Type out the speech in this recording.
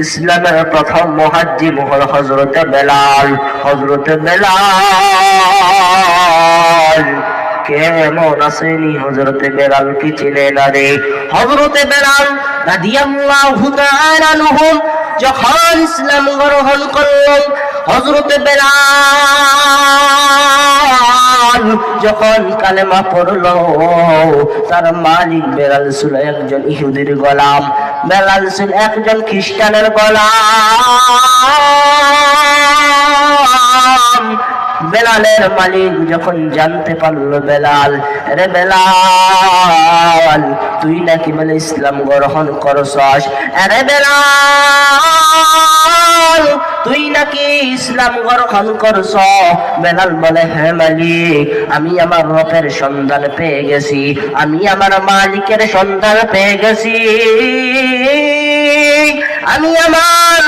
ইসলামের প্রথম মুহাজ্জিব হল হযরতে বেলাল। হযরতে বেলাল কেমন আসেনি? হযরতে বেলাল কি চিনে না রে? হযরতে বেলাল রাদিয়াল্লাহু তাআলা আনহু যখন ইসলাম গ্রহণ করলেন, হযরতে বেলাল যখন কালেমা পড়ল, তার মালিক বেলাল ছিল একজন ইহুদির গোলাম, বেলাল ছিল একজন খ্রিস্টানের গোলাম। বেলালের মালিক যখন জানতে পারলো বেলাল, রে বেলাল তুই নাকি বলে ইসলাম গ্রহণ করছস, আরে বেলাল তুই নাকি ইসলাম গ্রহণ করছ? বেলাল বলে, হ্যাঁ মালিক, আমি আমার রবের সন্ধান পেয়ে গেছি, আমি আমার মালিকের সন্ধান পেয়ে গেছি, আমি আমার